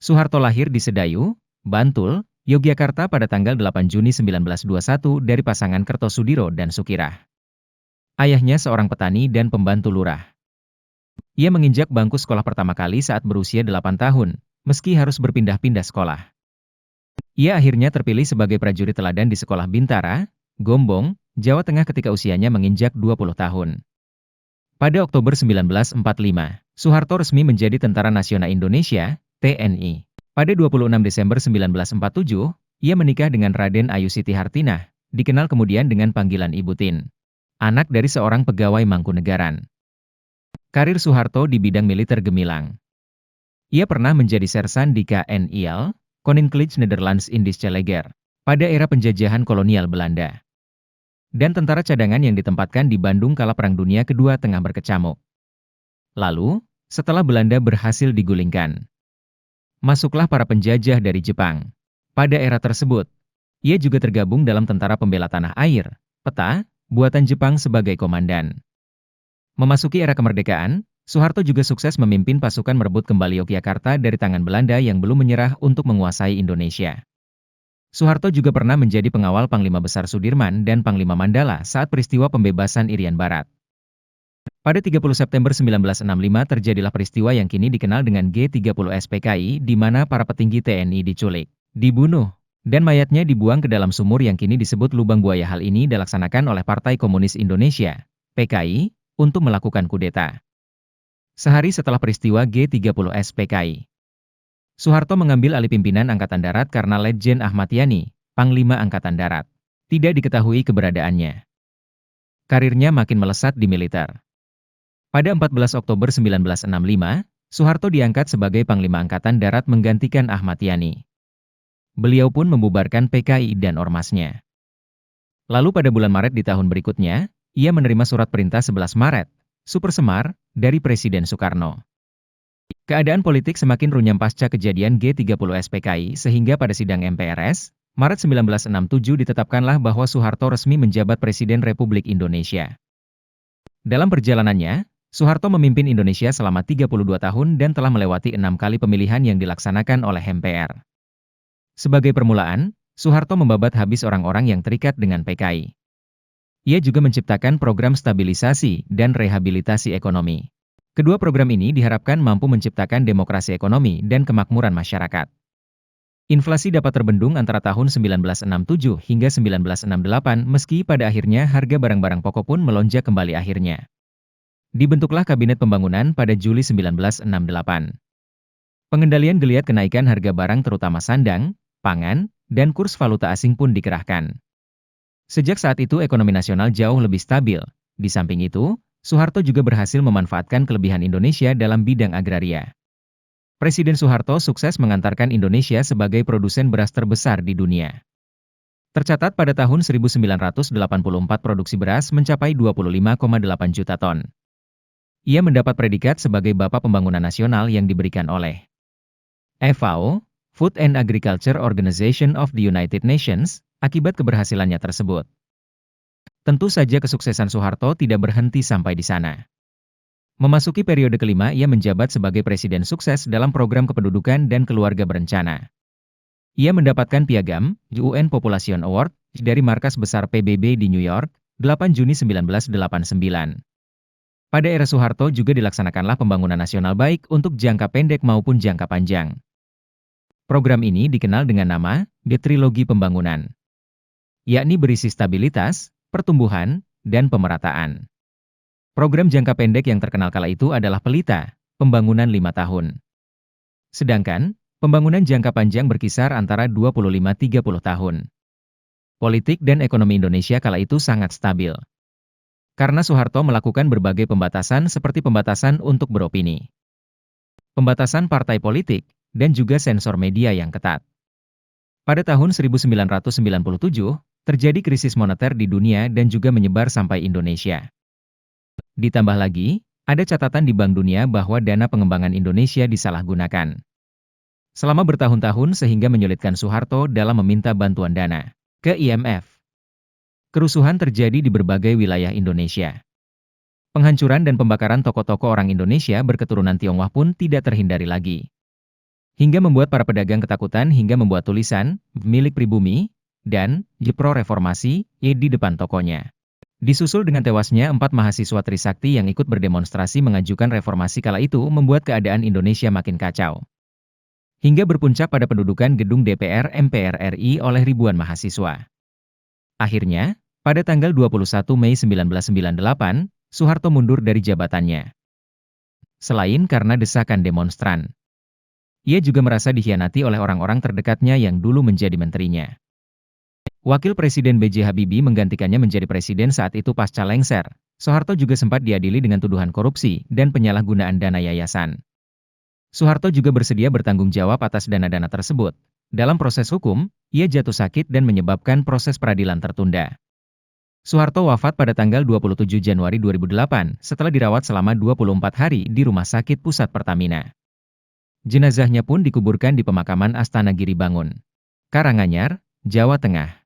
Soeharto lahir di Sedayu, Bantul, Yogyakarta pada tanggal 8 Juni 1921 dari pasangan Kertosudiro dan Sukirah. Ayahnya seorang petani dan pembantu lurah. Ia menginjak bangku sekolah pertama kali saat berusia 8 tahun, meski harus berpindah-pindah sekolah. Ia akhirnya terpilih sebagai prajurit teladan di Sekolah Bintara, Gombong, Jawa Tengah ketika usianya menginjak 20 tahun. Pada Oktober 1945, Soeharto resmi menjadi Tentara Nasional Indonesia, TNI. Pada 26 Desember 1947, ia menikah dengan Raden Ayu Siti Hartinah, dikenal kemudian dengan panggilan Ibu Tin. Anak dari seorang pegawai Mangkunegaran. Karir Soeharto di bidang militer gemilang. Ia pernah menjadi sersan di KNIL, Koninklijke Nederlands Indische Leger, pada era penjajahan kolonial Belanda. Dan tentara cadangan yang ditempatkan di Bandung kala Perang Dunia Kedua tengah berkecamuk. Lalu, setelah Belanda berhasil digulingkan, masuklah para penjajah dari Jepang. Pada era tersebut, ia juga tergabung dalam Tentara Pembela Tanah Air, PETA, buatan Jepang sebagai komandan. Memasuki era kemerdekaan, Soeharto juga sukses memimpin pasukan merebut kembali Yogyakarta dari tangan Belanda yang belum menyerah untuk menguasai Indonesia. Soeharto juga pernah menjadi pengawal Panglima Besar Sudirman dan Panglima Mandala saat peristiwa pembebasan Irian Barat. Pada 30 September 1965 terjadilah peristiwa yang kini dikenal dengan G30 SPKI di mana para petinggi TNI diculik, dibunuh, dan mayatnya dibuang ke dalam sumur yang kini disebut Lubang Buaya. Hal ini dilaksanakan oleh Partai Komunis Indonesia, PKI, untuk melakukan kudeta. Sehari setelah peristiwa G30 SPKI, Soeharto mengambil alih pimpinan Angkatan Darat karena Letjen Ahmad Yani, Panglima Angkatan Darat, tidak diketahui keberadaannya. Karirnya makin melesat di militer. Pada 14 Oktober 1965, Soeharto diangkat sebagai Panglima Angkatan Darat menggantikan Ahmad Yani. Beliau pun membubarkan PKI dan ormasnya. Lalu pada bulan Maret di tahun berikutnya, ia menerima surat perintah 11 Maret, Super Semar, dari Presiden Soekarno. Keadaan politik semakin runyam pasca kejadian G30 SPKI sehingga pada sidang MPRS, Maret 1967 ditetapkanlah bahwa Soeharto resmi menjabat Presiden Republik Indonesia. Dalam perjalanannya, Soeharto memimpin Indonesia selama 32 tahun dan telah melewati 6 kali pemilihan yang dilaksanakan oleh MPR. Sebagai permulaan, Soeharto membabat habis orang-orang yang terikat dengan PKI. Ia juga menciptakan program stabilisasi dan rehabilitasi ekonomi. Kedua program ini diharapkan mampu menciptakan demokrasi ekonomi dan kemakmuran masyarakat. Inflasi dapat terbendung antara tahun 1967 hingga 1968 meski pada akhirnya harga barang-barang pokok pun melonjak kembali akhirnya. Dibentuklah Kabinet Pembangunan pada Juli 1968. Pengendalian geliat kenaikan harga barang terutama sandang, pangan, dan kurs valuta asing pun dikerahkan. Sejak saat itu ekonomi nasional jauh lebih stabil. Di samping itu, Soeharto juga berhasil memanfaatkan kelebihan Indonesia dalam bidang agraria. Presiden Soeharto sukses mengantarkan Indonesia sebagai produsen beras terbesar di dunia. Tercatat pada tahun 1984 produksi beras mencapai 25,8 juta ton. Ia mendapat predikat sebagai Bapak Pembangunan Nasional yang diberikan oleh FAO, Food and Agriculture Organization of the United Nations, akibat keberhasilannya tersebut. Tentu saja kesuksesan Soeharto tidak berhenti sampai di sana. Memasuki periode kelima ia menjabat sebagai Presiden sukses dalam program kependudukan dan keluarga berencana. Ia mendapatkan piagam, UN Population Award, dari markas besar PBB di New York, 8 Juni 1989. Pada era Soeharto juga dilaksanakanlah pembangunan nasional baik untuk jangka pendek maupun jangka panjang. Program ini dikenal dengan nama, The Trilogi Pembangunan, yakni berisi stabilitas, pertumbuhan, dan pemerataan. Program jangka pendek yang terkenal kala itu adalah Pelita, pembangunan 5 tahun. Sedangkan, pembangunan jangka panjang berkisar antara 25-30 tahun. Politik dan ekonomi Indonesia kala itu sangat stabil. Karena Soeharto melakukan berbagai pembatasan seperti pembatasan untuk beropini, pembatasan partai politik, dan juga sensor media yang ketat. Pada tahun 1997, terjadi krisis moneter di dunia dan juga menyebar sampai Indonesia. Ditambah lagi, ada catatan di Bank Dunia bahwa dana pengembangan Indonesia disalahgunakan selama bertahun-tahun sehingga menyulitkan Soeharto dalam meminta bantuan dana ke IMF. Kerusuhan terjadi di berbagai wilayah Indonesia. Penghancuran dan pembakaran toko-toko orang Indonesia berketurunan Tionghoa pun tidak terhindari lagi. hingga membuat para pedagang ketakutan hingga membuat tulisan, milik pribumi, dan Jepro Reformasi, di depan tokonya. Disusul dengan tewasnya 4 mahasiswa Trisakti yang ikut berdemonstrasi mengajukan reformasi kala itu membuat keadaan Indonesia makin kacau. Hingga berpuncak pada pendudukan gedung DPR MPR RI oleh ribuan mahasiswa. Akhirnya, pada tanggal 21 Mei 1998, Soeharto mundur dari jabatannya. Selain karena desakan demonstran, ia juga merasa dikhianati oleh orang-orang terdekatnya yang dulu menjadi menterinya. Wakil Presiden B.J. Habibie menggantikannya menjadi presiden saat itu pasca lengser. Soeharto juga sempat diadili dengan tuduhan korupsi dan penyalahgunaan dana yayasan. Soeharto juga bersedia bertanggung jawab atas dana-dana tersebut. Dalam proses hukum, ia jatuh sakit dan menyebabkan proses peradilan tertunda. Soeharto wafat pada tanggal 27 Januari 2008 setelah dirawat selama 24 hari di Rumah Sakit Pusat Pertamina. Jenazahnya pun dikuburkan di pemakaman Astana Giri Bangun, Karanganyar, Jawa Tengah.